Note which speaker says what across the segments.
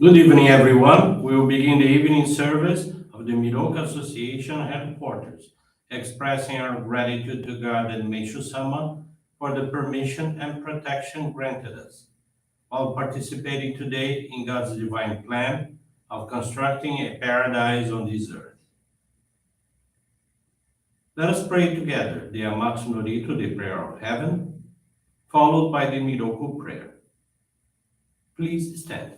Speaker 1: Good evening, everyone. We will begin the evening service of the Miroku Association headquarters, expressing our gratitude to God and Meishu-sama for the permission and protection granted us, while participating today in God's divine plan of constructing a paradise on this earth. Let us pray together the Amatsu-Norito, the prayer of heaven, followed by the Miroku Prayer. Please stand.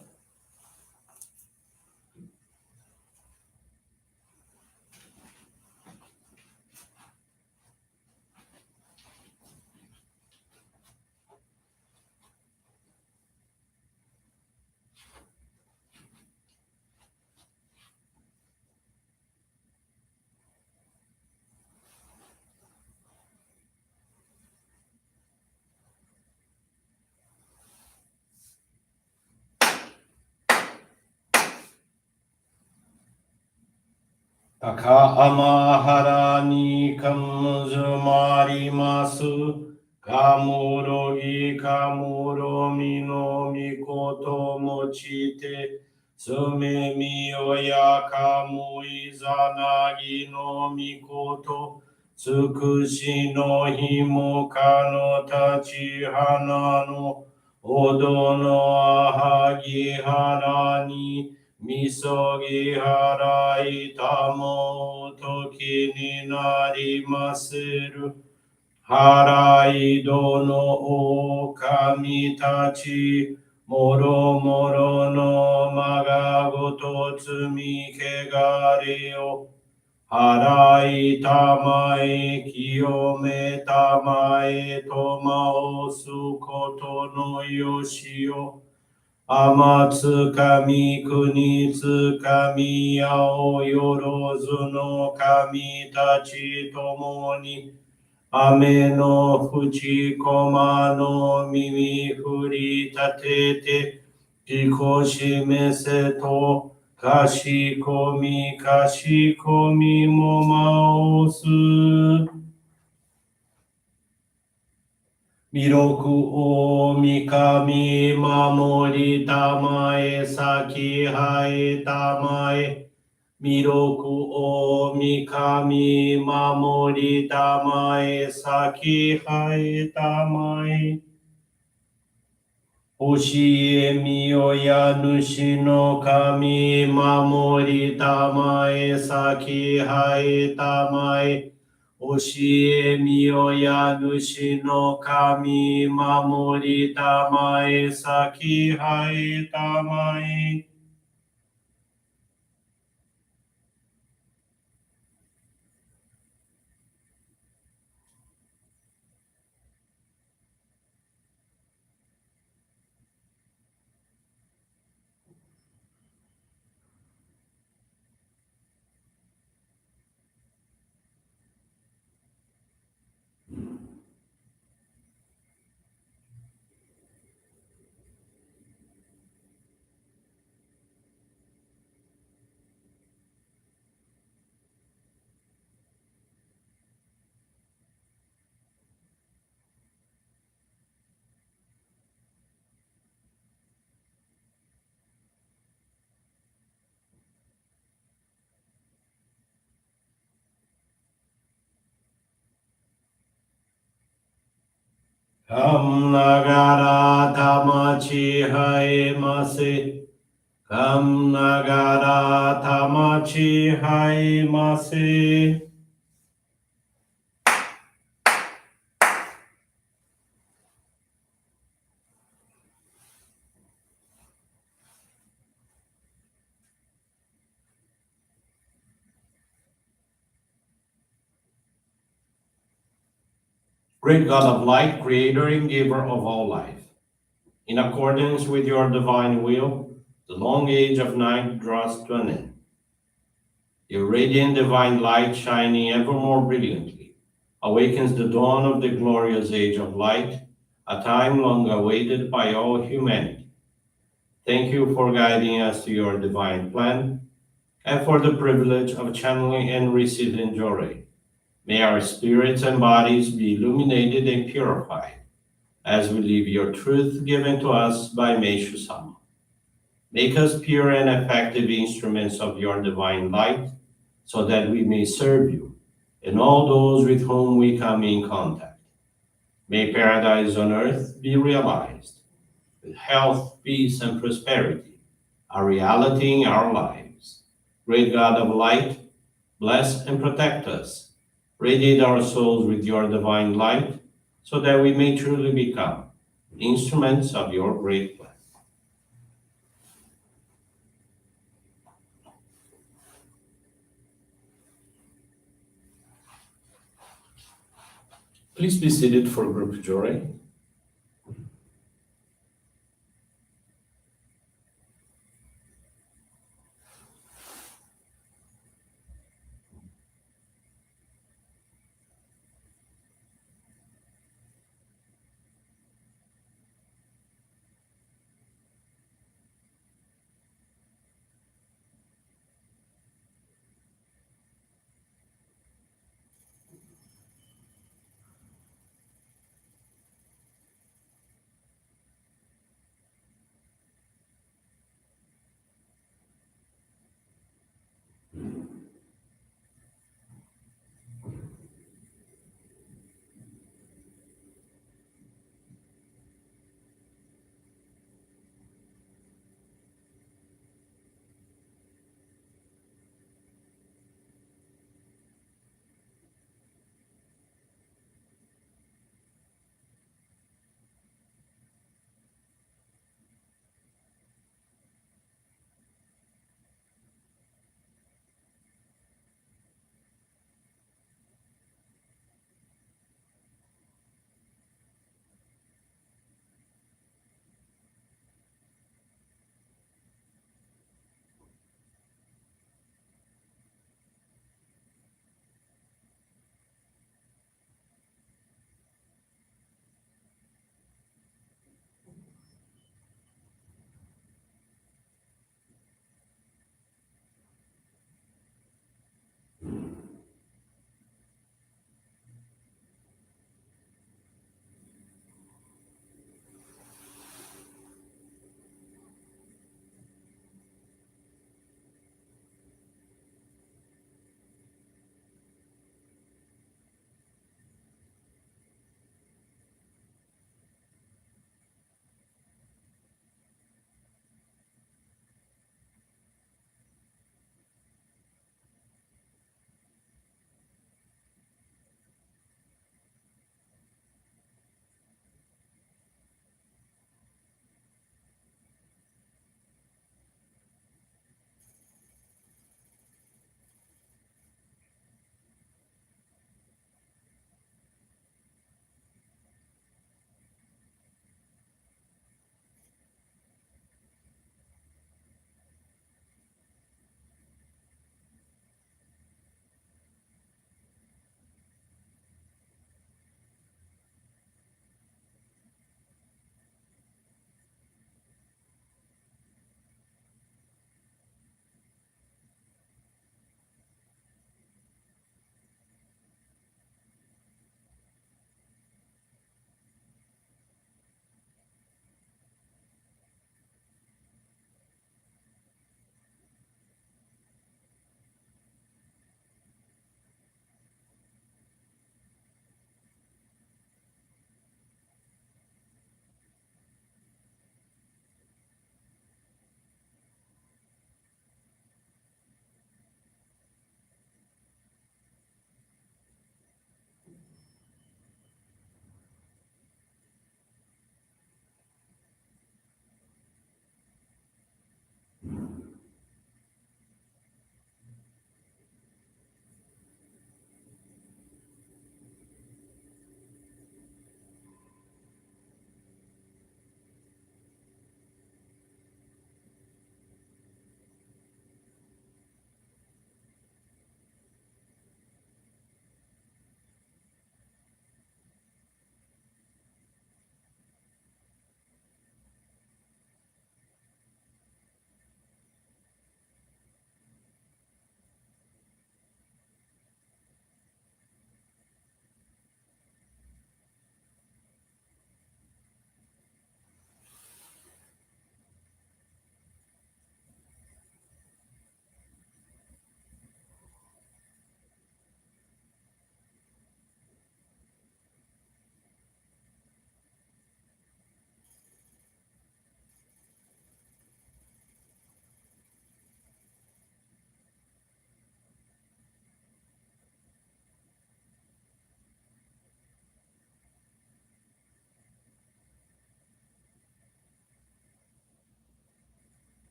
Speaker 1: Taka amahara ni kamuzumarimasu, kamurogi kamuromi no mikoto mochite, sume miyoya kamu izanagi no mikoto, tsukushi no himoka no tachihana no, odo no ahagi harani, Misogi harai tamo toki ni narimasu. Harai dono o kami tachi. Moro moro no magagoto tsumi kegare o. Harai tamae kiyome tamae tomao sukoto no yoshio. Amatsu kami kunitsu kami yao yorozu no kami tachi tomo ni ame no fuchi koma no mimi furi tatete kikoshi mese to kashikomi momaosu. Miroku o mikami mamori tamae saki hae tamae. Miroku o mikami mamori tamae saki hae tamae. Hoshie miyoya nushi no kami mamori tamae saki hae tamae. Oshie miyoya nushi no kami mamori tamae saki hae tamae. Kam nagara tamachi hae mase. Kam nagara tamachi hae mase. Great God of light, creator and giver of all life, in accordance with your divine will, the long age of night draws to an end. Your radiant divine light, shining ever more brilliantly, awakens the dawn of the glorious age of light, a time long awaited by all humanity. Thank you for guiding us to your divine plan and for the privilege of channeling and receiving Johrei. May our spirits and bodies be illuminated and purified as we live your truth given to us by Meishu-sama. Make us pure and effective instruments of your divine light, so that we may serve you and all those with whom we come in contact. May paradise on earth be realized, with health, peace, and prosperity, a reality in our lives. Great God of light, bless and protect us. Radiate our souls with your divine light, so that we may truly become instruments of your great plan. Please be seated for group Johrei.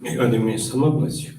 Speaker 1: May God and Meishu-sama bless you.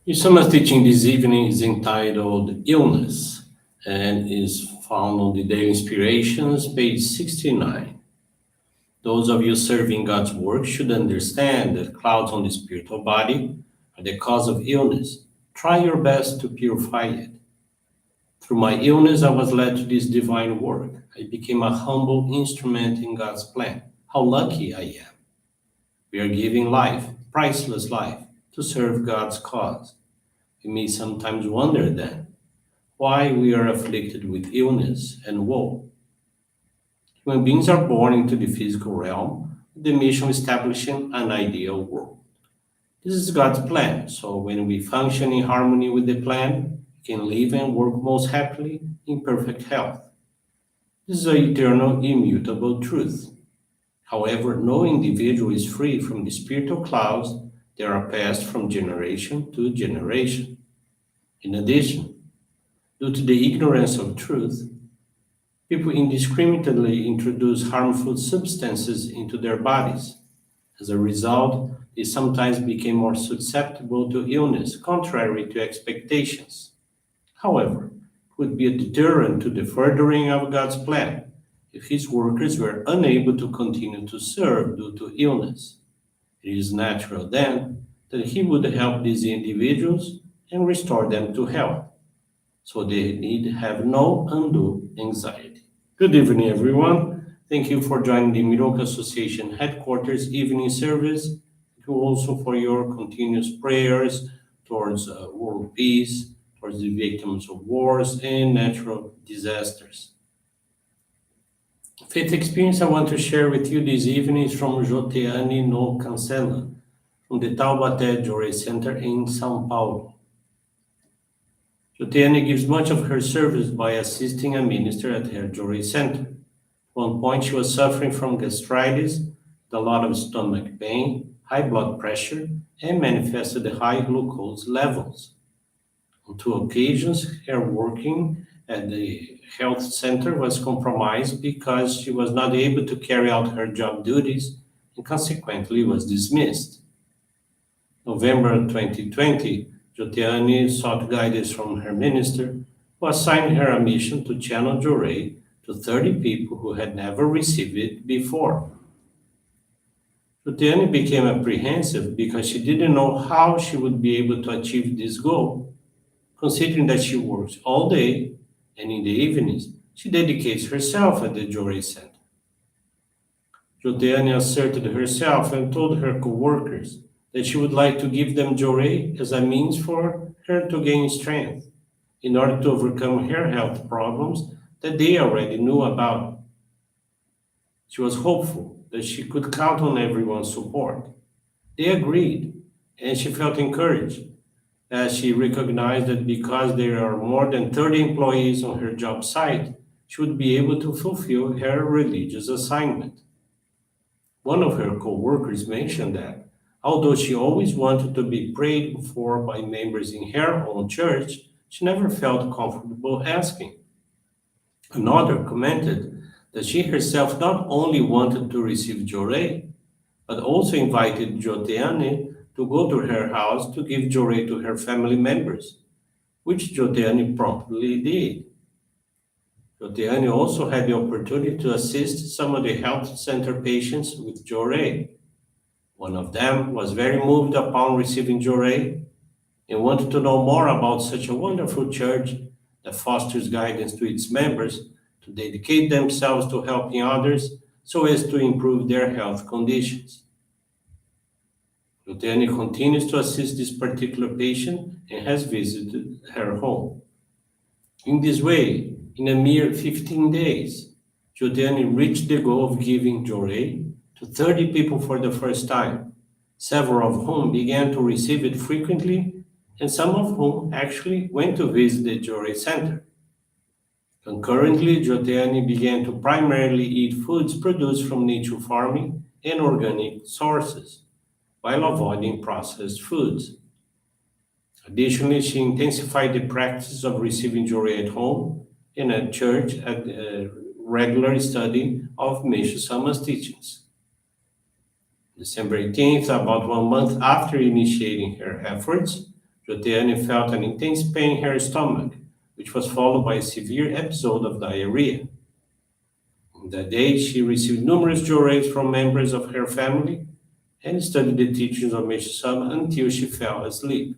Speaker 1: Meishu-sama's teaching this evening is entitled Illness and is found on the Daily Inspirations, page 69. Those of you serving God's work should understand that clouds on the spiritual body are the cause of illness. Try your best to purify it. Through my illness, I was led to this divine work. I became a humble instrument in God's plan. How lucky I am. We are giving life, priceless life, to serve God's cause. We may sometimes wonder then why we are afflicted with illness and woe. Human beings are born into the physical realm with the mission of establishing an ideal world. This is God's plan, so when we function in harmony with the plan, we can live and work most happily in perfect health. This is an eternal, immutable truth. However, no individual is free from the spiritual clouds that are passed from generation to generation. In addition, due to the ignorance of truth, people indiscriminately introduce harmful substances into their bodies. As a result, they sometimes became more susceptible to illness, contrary to expectations. However, it would be a deterrent to the furthering of God's plan if His workers were unable to continue to serve due to illness. It is natural then that He would help these individuals and restore them to health, so they need have no undue anxiety. Good evening, everyone. Thank you for joining the Miroku Association headquarters evening service. Thank you also for your continuous prayers towards world peace, towards the victims of wars and natural disasters. Faith experience I want to share with you this evening is from Johrei no Cancela, from the Taubaté Johrei Center in São Paulo. Johrei gives much of her service by assisting a minister at her Johrei Center. At one point, she was suffering from gastritis, a lot of stomach pain, high blood pressure, and manifested high glucose levels. On two occasions, her working at the health center was compromised because she was not able to carry out her job duties and consequently was dismissed. November 2020, Johrei sought guidance from her minister, who assigned her a mission to channel Johrei to 30 people who had never received it before. Johrei became apprehensive because she didn't know how she would be able to achieve this goal, considering that she works all day and in the evenings she dedicates herself at the Johrei Center. Johrei asserted herself and told her co-workers that she would like to give them Johrei as a means for her to gain strength in order to overcome her health problems that they already knew about. She was hopeful that she could count on everyone's support. They agreed, and she felt encouraged as she recognized that because there are more than 30 employees on her job site, she would be able to fulfill her religious assignment. One of her co-workers mentioned that, although she always wanted to be prayed for by members in her own church, she never felt comfortable asking. Another commented that she herself not only wanted to receive Johrei, but also invited Johrei to go to her house to give Johrei to her family members, which Johrei promptly did. Johrei also had the opportunity to assist some of the health center patients with Johrei. One of them was very moved upon receiving Johrei and wanted to know more about such a wonderful church that fosters guidance to its members to dedicate themselves to helping others so as to improve their health conditions. Johrei continues to assist this particular patient and has visited her home. In this way, in a mere 15 days, Johrei reached the goal of giving Johrei to 30 people for the first time, several of whom began to receive it frequently and some of whom actually went to visit the Johrei Center. Concurrently, Joteani began to primarily eat foods produced from nature farming and organic sources, while avoiding processed foods. Additionally, she intensified the practice of receiving Johrei at home and at church at regular study of Meishu-sama's teachings. December 18th, about 1 month after initiating her efforts, Joteani felt an intense pain in her stomach, which was followed by a severe episode of diarrhea. On that day, she received numerous Johreis from members of her family and studied the teachings of Meishu-sama until she fell asleep.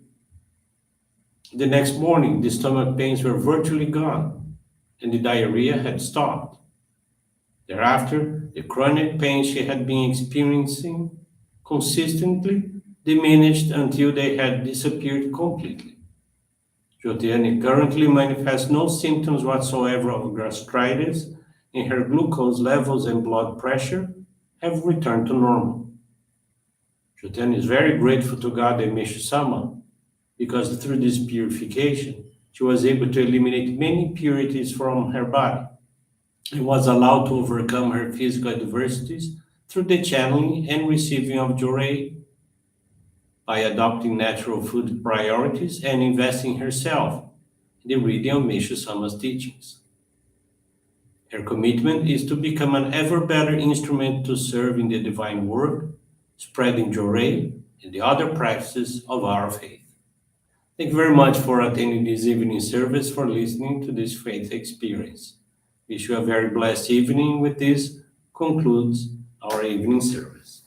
Speaker 1: The next morning, the stomach pains were virtually gone, and the diarrhea had stopped. Thereafter, the chronic pain she had been experiencing consistently diminished until they had disappeared completely. Jotiani currently manifests no symptoms whatsoever of gastritis, and her glucose levels and blood pressure have returned to normal. Jotiani is very grateful to God and Meishu-sama because through this purification, she was able to eliminate many impurities from her body and was allowed to overcome her physical adversities through the channeling and receiving of Johrei by adopting natural food priorities and investing herself in the reading of Meishu-sama's teachings. Her commitment is to become an ever better instrument to serve in the divine work, spreading Johrei and the other practices of our faith. Thank you very much for attending this evening service, for listening to this faith experience. Wish you a very blessed evening. With this concludes our evening service.